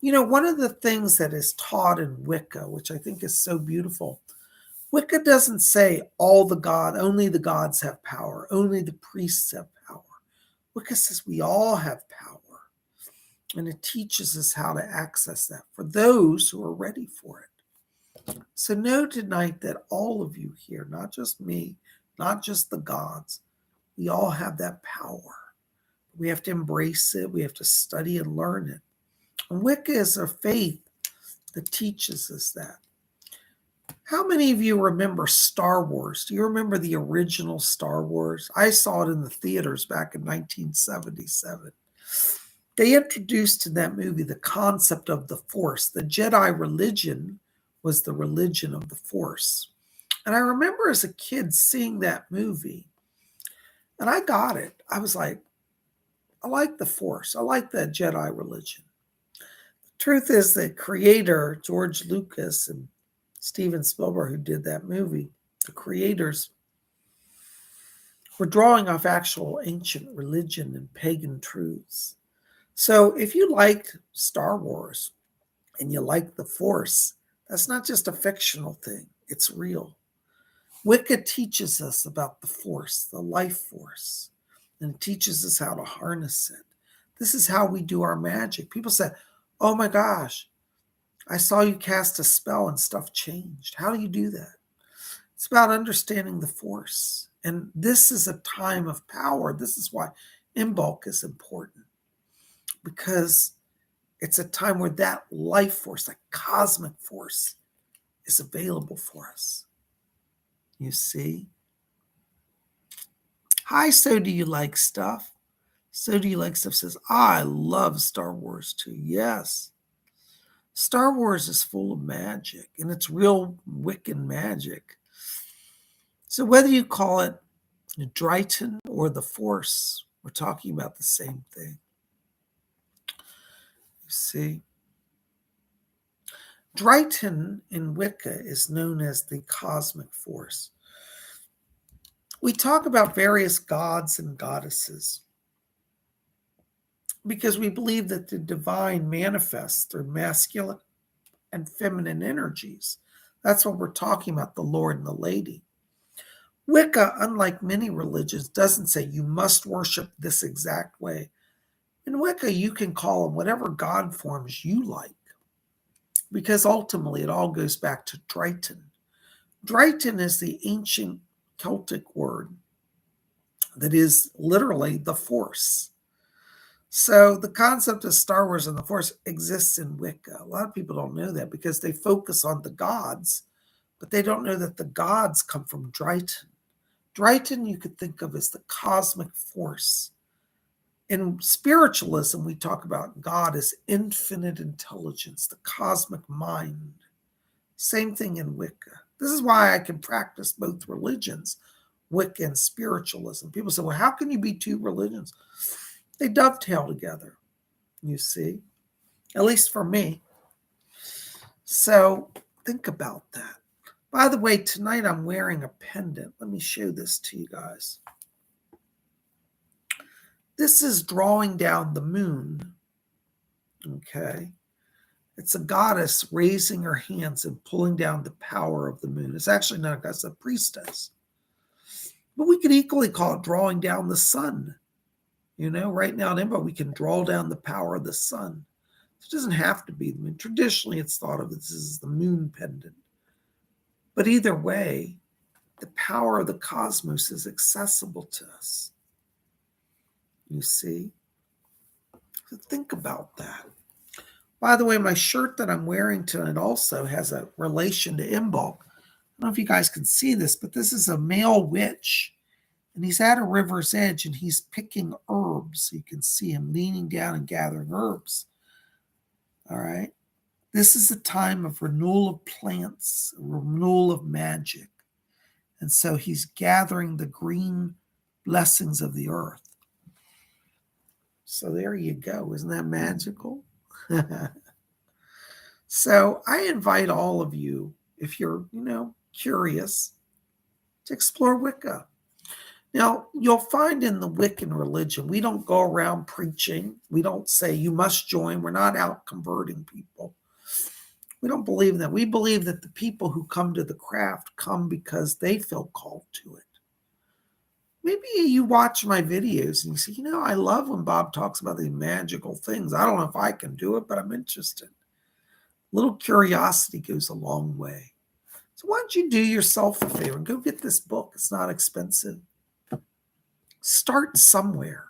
You know, one of the things that is taught in Wicca, which I think is so beautiful, Wicca doesn't say only the gods have power, only the priests have power. Wicca says we all have power. And it teaches us how to access that for those who are ready for it. So know tonight that all of you here, not just me, not just the gods, we all have that power. We have to embrace it. We have to study and learn it. And Wicca is a faith that teaches us that. How many of you remember Star Wars? Do you remember the original Star Wars? I saw it in the theaters back in 1977. They introduced in that movie the concept of the Force. The Jedi religion was the religion of the Force. And I remember as a kid seeing that movie, and I got it. I was like, I like the Force. I like that Jedi religion. The truth is that creator George Lucas and Steven Spielberg, who did that movie, the creators, were drawing off actual ancient religion and pagan truths. So if you like Star Wars and you like the Force, that's not just a fictional thing. It's real. Wicca teaches us about the Force, the life force, and it teaches us how to harness it. This is how we do our magic. People say, oh my gosh, I saw you cast a spell and stuff changed. How do you do that? It's about understanding the Force. And this is a time of power. This is why Imbolc is important. Because it's a time where that life force, that cosmic force, is available for us. You see? Hi, so do you like stuff? So do you like stuff says, I love Star Wars too. Yes. Star Wars is full of magic, and it's real Wiccan magic. So whether you call it Drighton or the Force, we're talking about the same thing. See, Drighton in Wicca is known as the cosmic force. We talk about various gods and goddesses because we believe that the divine manifests through masculine and feminine energies. That's what we're talking about, the Lord and the Lady. Wicca, unlike many religions, doesn't say you must worship this exact way. In Wicca, you can call them whatever god forms you like, because ultimately it all goes back to Drighton, Drighton is the ancient Celtic word that is literally the Force. So the concept of Star Wars and the Force exists in Wicca. A lot of people don't know that because they focus on the gods, but they don't know that the gods come from Drighton. Drighton you could think of as the cosmic force. In spiritualism, we talk about God as infinite intelligence, the cosmic mind. Same thing in Wicca. This is why I can practice both religions, Wicca and spiritualism. People say, well, how can you be two religions? They dovetail together, you see, at least for me. So think about that. By the way, tonight I'm wearing a pendant. Let me show this to you guys. This is drawing down the moon. Okay. It's a goddess raising her hands and pulling down the power of the moon. It's actually not a goddess, it's a priestess. But we could equally call it drawing down the sun. You know, right now in Imbolc, we can draw down the power of the sun. It doesn't have to be the moon. Traditionally, it's thought of this as the moon pendant. But either way, the power of the cosmos is accessible to us. You see? So think about that. By the way, my shirt that I'm wearing tonight also has a relation to Imbolc. I don't know if you guys can see this, but this is a male witch. And he's at a river's edge and he's picking herbs. You can see him leaning down and gathering herbs. All right. This is a time of renewal of plants, renewal of magic. And so he's gathering the green blessings of the earth. So there you go. Isn't that magical? So I invite all of you, if you're, curious, to explore Wicca. Now, you'll find in the Wiccan religion, we don't go around preaching. We don't say you must join. We're not out converting people. We don't believe that. We believe that the people who come to the craft come because they feel called to it. Maybe you watch my videos and you say, I love when Bob talks about these magical things. I don't know if I can do it, but I'm interested. A little curiosity goes a long way. So why don't you do yourself a favor and go get this book. It's not expensive. Start somewhere.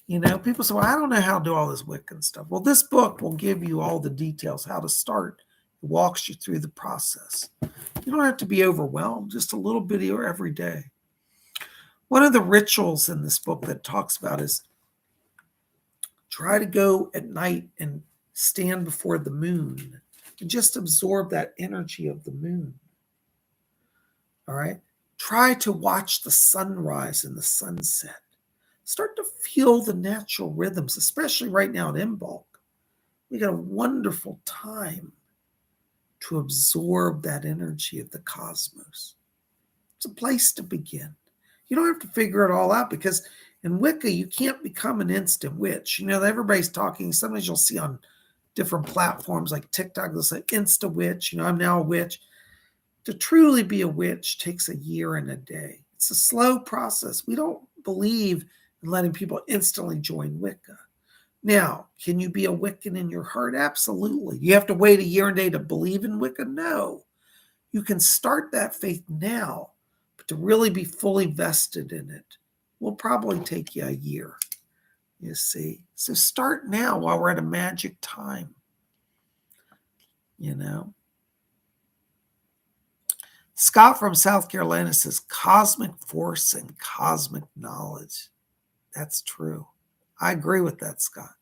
People say, well, I don't know how to do all this Wiccan stuff. Well, this book will give you all the details, how to start. It walks you through the process. You don't have to be overwhelmed, just a little bit every day. One of the rituals in this book that talks about is try to go at night and stand before the moon and just absorb that energy of the moon. All right? Try to watch the sunrise and the sunset. Start to feel the natural rhythms, especially right now in Imbolc. We got a wonderful time to absorb that energy of the cosmos. It's a place to begin. You don't have to figure it all out because in Wicca, you can't become an instant witch. Everybody's talking. Sometimes you'll see on different platforms like TikTok, they'll say Insta witch. I'm now a witch. To truly be a witch takes a year and a day. It's a slow process. We don't believe in letting people instantly join Wicca. Now, can you be a Wiccan in your heart? Absolutely. You have to wait a year and a day to believe in Wicca? No. You can start that faith now, but to really be fully vested in it will probably take you a year, you see. So start now while we're at a magic time, Scott from South Carolina says cosmic force and cosmic knowledge. That's true. I agree with that, Scott.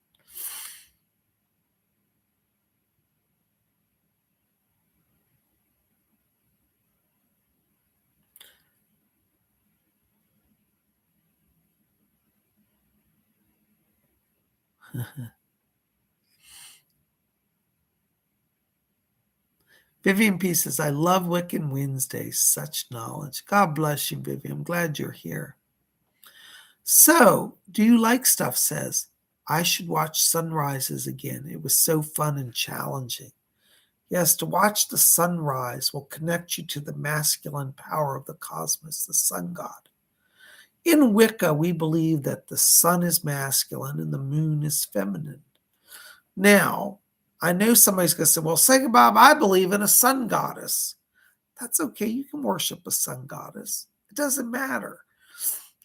Vivian P says, I love Wiccan Wednesdays. Such knowledge. God bless you, Vivian. I'm glad you're here. So, do you like stuff? Says, I should watch sunrises again. It was so fun and challenging. Yes, to watch the sunrise will connect you to the masculine power of the cosmos, the sun god. In Wicca, we believe that the sun is masculine and the moon is feminine. Now, I know somebody's going to say, well, PsychicBob, I believe in a sun goddess. That's okay. You can worship a sun goddess. It doesn't matter.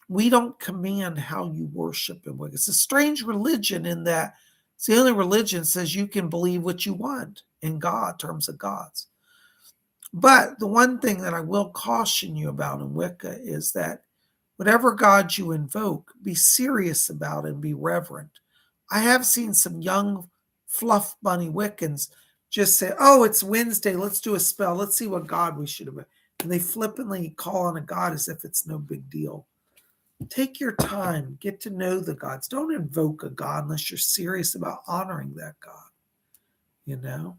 We don't command how you worship in Wicca. It's a strange religion in that it's the only religion that says you can believe what you want in God, terms of gods. But the one thing that I will caution you about in Wicca is that whatever God you invoke, be serious about it and be reverent. I have seen some young fluff bunny Wiccans just say, oh, it's Wednesday, let's do a spell, let's see what God we should have. And they flippantly call on a God as if it's no big deal. Take your time, get to know the gods. Don't invoke a God unless you're serious about honoring that God, you know?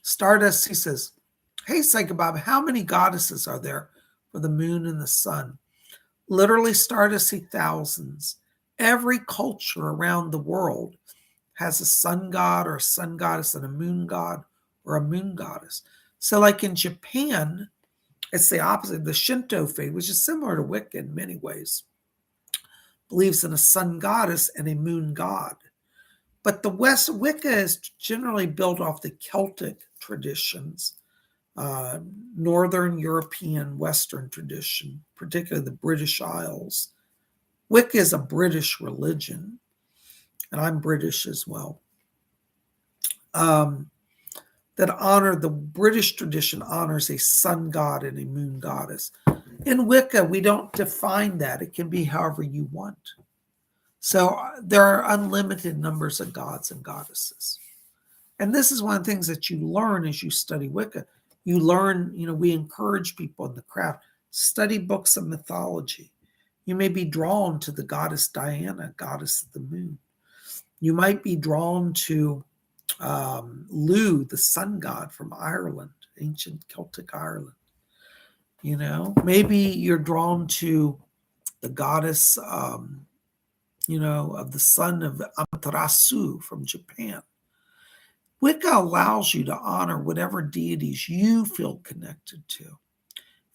Stardust, he says, hey, PsychicBob, how many goddesses are there for the moon and the sun? Literally, Stardust, see thousands. Every culture around the world has a sun god or a sun goddess and a moon god or a moon goddess. So like in Japan, it's the opposite. The Shinto faith, which is similar to Wicca in many ways, believes in a sun goddess and a moon god. But the West, Wicca is generally built off the Celtic traditions, Northern European, Western tradition, particularly the British Isles. Wicca is a British religion, and I'm British as well. That honor the British tradition honors a sun god and a moon goddess. In Wicca, we don't define that. It can be however you want. So there are unlimited numbers of gods and goddesses. And this is one of the things that you learn as you study Wicca. You learn, we encourage people in the craft, study books of mythology. You may be drawn to the goddess Diana, goddess of the moon. You might be drawn to Lu, the sun god from Ireland, ancient Celtic Ireland. Maybe you're drawn to the goddess, of the sun of Amaterasu from Japan. Wicca allows you to honor whatever deities you feel connected to.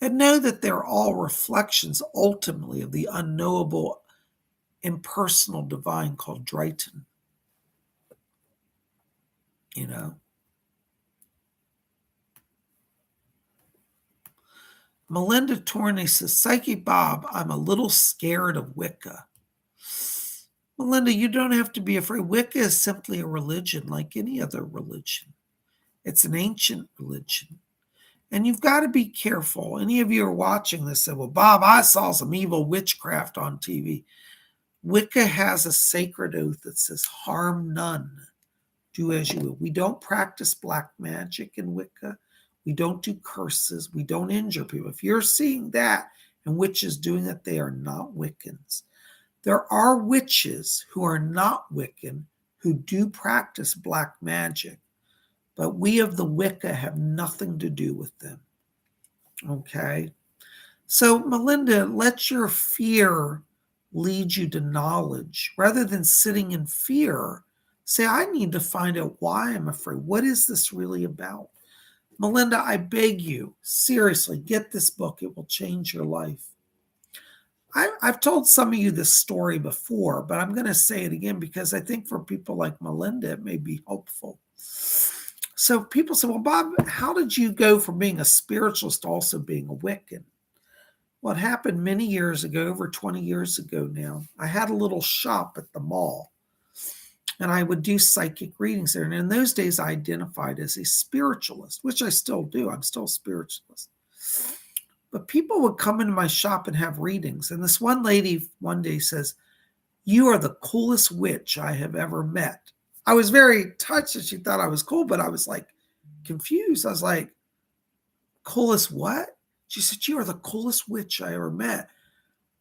And know that they're all reflections ultimately of the unknowable, impersonal divine called Drayton. Melinda Torney says, PsychicBob, I'm a little scared of Wicca. Melinda, you don't have to be afraid. Wicca is simply a religion like any other religion. It's an ancient religion. And you've got to be careful. Any of you are watching this say, well, Bob, I saw some evil witchcraft on TV. Wicca has a sacred oath that says, harm none, do as you will. We don't practice black magic in Wicca. We don't do curses. We don't injure people. If you're seeing that and witches doing it, they are not Wiccans. There are witches who are not Wiccan who do practice black magic, but we of the Wicca have nothing to do with them. Okay? So, Melinda, let your fear lead you to knowledge. Rather than sitting in fear, say, I need to find out why I'm afraid. What is this really about? Melinda, I beg you, seriously, get this book. It will change your life. I've told some of you this story before, but I'm going to say it again because I think for people like Melinda, it may be hopeful. So people say, well, Bob, how did you go from being a spiritualist to also being a Wiccan? What happened many years ago, over 20 years ago now, I had a little shop at the mall, and I would do psychic readings there. And in those days, I identified as a spiritualist, which I still do. I'm still a spiritualist. But people would come into my shop and have readings. And this one lady one day says, you are the coolest witch I have ever met. I was very touched that she thought I was cool, but I was like confused. I was like, coolest what? She said, you are the coolest witch I ever met.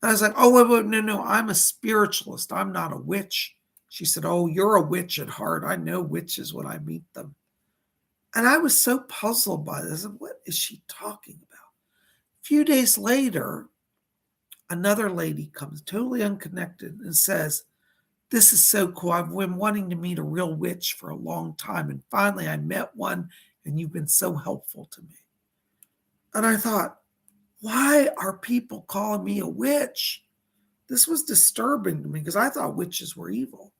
And I was like, oh, wait, no, I'm a spiritualist. I'm not a witch. She said, oh, you're a witch at heart. I know witches when I meet them. And I was so puzzled by this. What is she talking about? A few days later, another lady comes, totally unconnected, and says, this is so cool. I've been wanting to meet a real witch for a long time. And finally, I met one, and you've been so helpful to me. And I thought, why are people calling me a witch? This was disturbing to me because I thought witches were evil.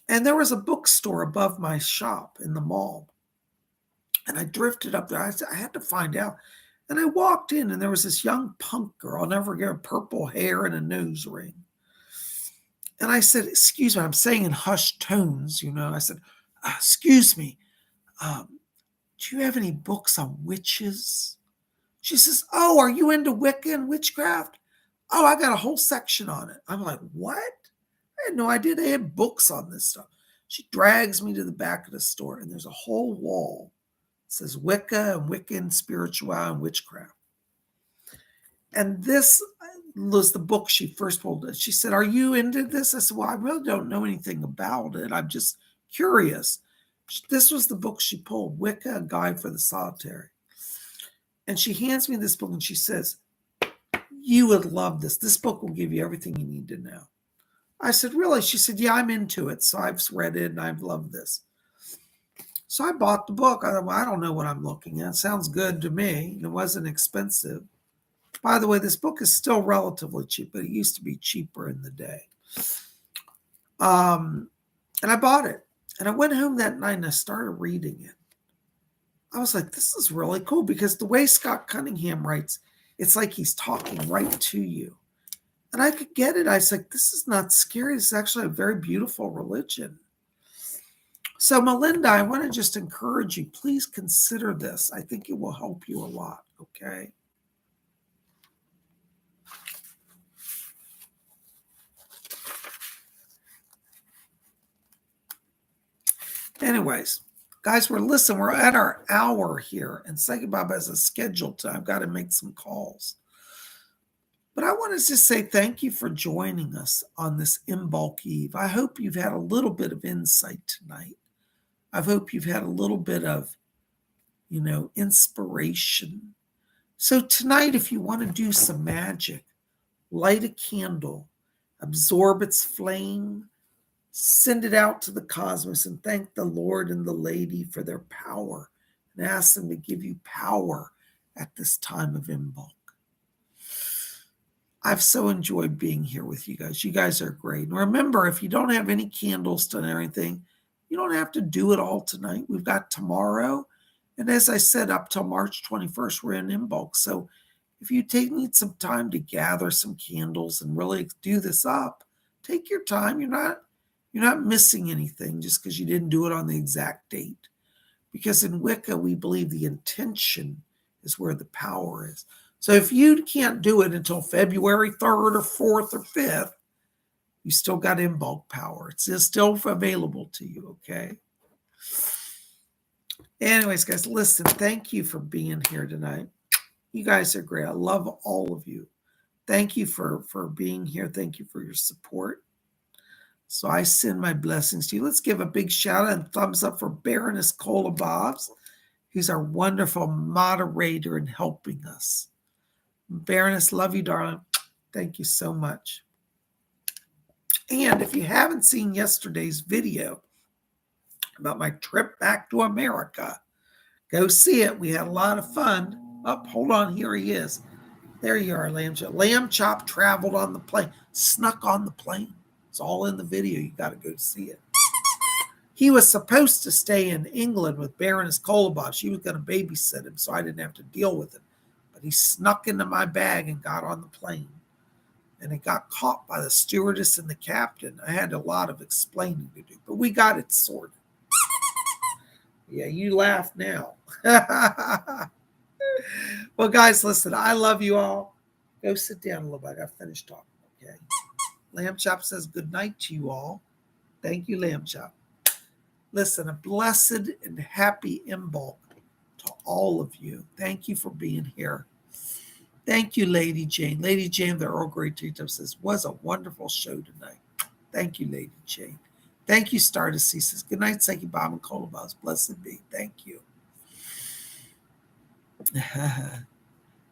And there was a bookstore above my shop in the mall. And I drifted up there. I said, I had to find out. And I walked in, and there was this young punk girl. I'll never forget, purple hair and a nose ring. And I said, excuse me, I'm saying in hushed tones, I said, excuse me, do you have any books on witches? She says, oh, are you into Wicca and witchcraft? Oh, I got a whole section on it. I'm like, what? I had no idea they had books on this stuff. She drags me to the back of the store, and there's a whole wall. It says Wicca and Wiccan spirituality and witchcraft. And this was the book she first pulled. She said, are you into this? I said, well, I really don't know anything about it. I'm just curious. This was the book she pulled, Wicca, A Guide for the Solitary. And she hands me this book, and she says, you would love this. This book will give you everything you need to know. I said, really? She said, yeah, I'm into it. So I've read it, and I've loved this. So I bought the book. I thought, well, I don't know what I'm looking at. It sounds good to me. It wasn't expensive. By the way, this book is still relatively cheap, but it used to be cheaper in the day. And I bought it. And I went home that night, and I started reading it. I was like, this is really cool, because the way Scott Cunningham writes, it's like he's talking right to you. And I could get it. I was like, this is not scary. This is actually a very beautiful religion. So, Melinda, I want to just encourage you, please consider this. I think it will help you a lot, okay? Anyways, guys, we're at our hour here, and Psychic Bob has a schedule I've got to make some calls. But I want to just say thank you for joining us on this Imbolc Eve. I hope you've had a little bit of insight tonight. I hope you've had a little bit of, inspiration. So tonight, if you want to do some magic, light a candle, absorb its flame, send it out to the cosmos, and thank the Lord and the Lady for their power, and ask them to give you power at this time of Imbolc. I've so enjoyed being here with you guys. You guys are great. And remember, if you don't have any candles to anything, you don't have to do it all tonight. We've got tomorrow. And as I said, up till March 21st, we're in Imbolc. So if you need some time to gather some candles and really do this up, take your time. You're not missing anything just because you didn't do it on the exact date. Because in Wicca, we believe the intention is where the power is. So if you can't do it until February 3rd or 4th or 5th, you still got Imbolc power. It's still available to you, okay? Anyways, guys, listen, thank you for being here tonight. You guys are great. I love all of you. Thank you for being here. Thank you for your support. So I send my blessings to you. Let's give a big shout out and thumbs up for Baroness Cola Bobs, who's our wonderful moderator in helping us. Baroness, love you, darling. Thank you so much. And if you haven't seen yesterday's video about my trip back to America, go see it. We had a lot of fun. Oh, hold on. Here he is. There you are, Lamb Chop. Lamb Chop traveled on the plane, snuck on the plane. It's all in the video. You got to go see it. He was supposed to stay in England with Baroness Kolobov. She was going to babysit him, so I didn't have to deal with him. But he snuck into my bag and got on the plane. And it got caught by the stewardess and the captain. I had a lot of explaining to do, but we got it sorted. Yeah, you laugh now. Well, guys, listen, I love you all. Go sit down a little bit. I finished talking, okay? Lamb Chop says good night to you all. Thank you, Lamb Chop. Listen, a blessed and happy Imbolc to all of you. Thank you for being here. Thank you, Lady Jane. Lady Jane, the Earl Grey Teacher, says, was a wonderful show tonight. Thank you, Lady Jane. Thank you, Stardust. He says, good night, Psychic Bob and Colabos. Blessed be. Thank you.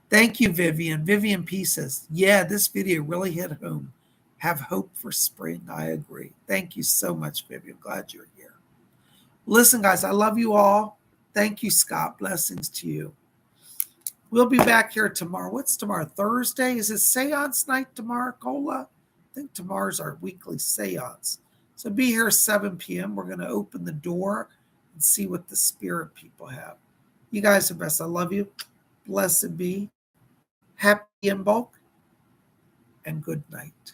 Thank you, Vivian. Vivian P says, yeah, this video really hit home. Have hope for spring. I agree. Thank you so much, Vivian. Glad you're here. Listen, guys, I love you all. Thank you, Scott. Blessings to you. We'll be back here tomorrow. What's tomorrow? Thursday? Is it seance night tomorrow, Cola? I think tomorrow's our weekly seance. So be here 7 p.m. We're going to open the door and see what the spirit people have. You guys are best. I love you. Blessed be. Happy Imbolc and good night.